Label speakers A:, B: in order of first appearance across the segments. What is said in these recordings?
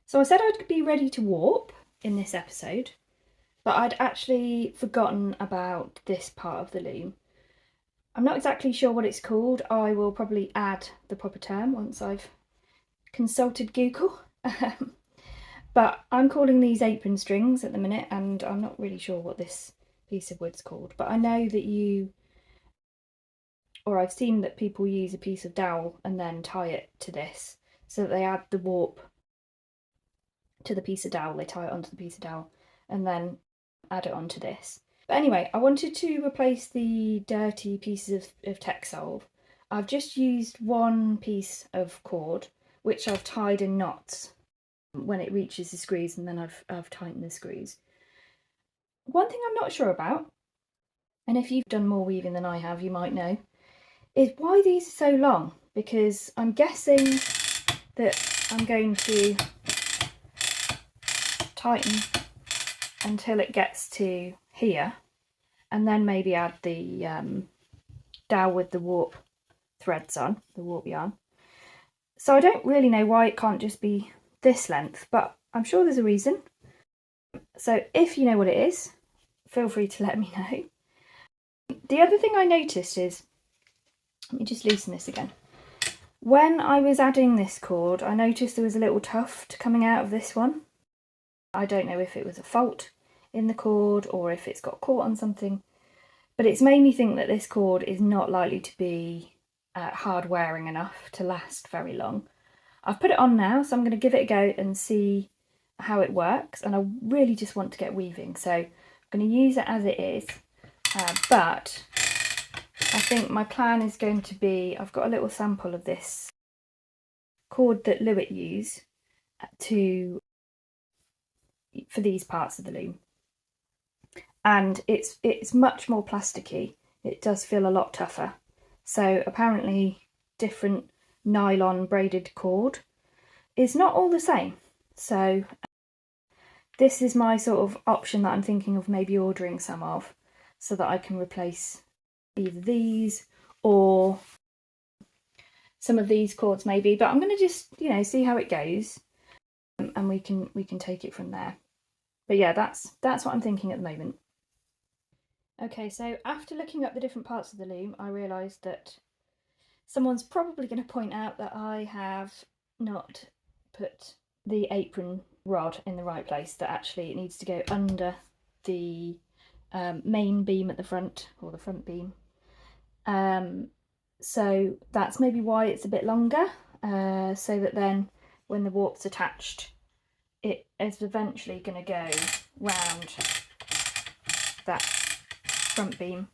A: So I said I'd be ready to warp in this episode, but I'd actually forgotten about this part of the loom. I'm not exactly sure what it's called. I will probably add the proper term once I've consulted Google. But I'm calling these apron strings at the minute, and I'm not really sure what this piece of wood's called, but I know that I've seen that people use a piece of dowel and then tie it to this, so that they add the warp to the piece of dowel, they tie it onto the piece of dowel and then add it onto this. But anyway, I wanted to replace the dirty pieces of Texsolve. I've just used one piece of cord, which I've tied in knots when it reaches the screws, and then I've tightened the screws. One thing I'm not sure about, and if you've done more weaving than I have, you might know, is why these are so long, because I'm guessing that I'm going to tighten until it gets to here, and then maybe add the dowel with the warp threads on, the warp yarn. So I don't really know why it can't just be this length, but I'm sure there's a reason. So if you know what it is, feel free to let me know. The other thing I noticed is, let me just loosen this again. When I was adding this cord, I noticed there was a little tuft coming out of this one. I don't know if it was a fault in the cord or if it's got caught on something, but it's made me think that this cord is not likely to be hard wearing enough to last very long. I've put it on now, so I'm going to give it a go and see how it works, and I really just want to get weaving, so I'm going to use it as it is, but I think my plan is going to be, I've got a little sample of this cord that Louet use for these parts of the loom, and it's much more plasticky. It does feel a lot tougher. So apparently different nylon braided cord is not all the same. So this is my sort of option that I'm thinking of maybe ordering some of, so that I can replace either these or some of these cords maybe, but I'm going to just, see how it goes, and we can take it from there. But yeah, that's what I'm thinking at the moment. Okay, so after looking up the different parts of the loom, I realised that someone's probably going to point out that I have not put the apron rod in the right place, that actually it needs to go under the main beam at the front, or the front beam. So that's maybe why it's a bit longer, so that then when the warp's attached, it is eventually going to go round that front beam.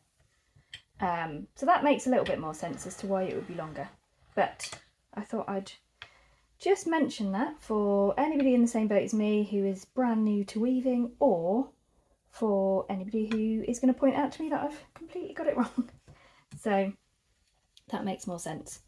A: So that makes a little bit more sense as to why it would be longer, but I thought I'd just mention that for anybody in the same boat as me who is brand new to weaving, or for anybody who is going to point out to me that I've completely got it wrong. So that makes more sense.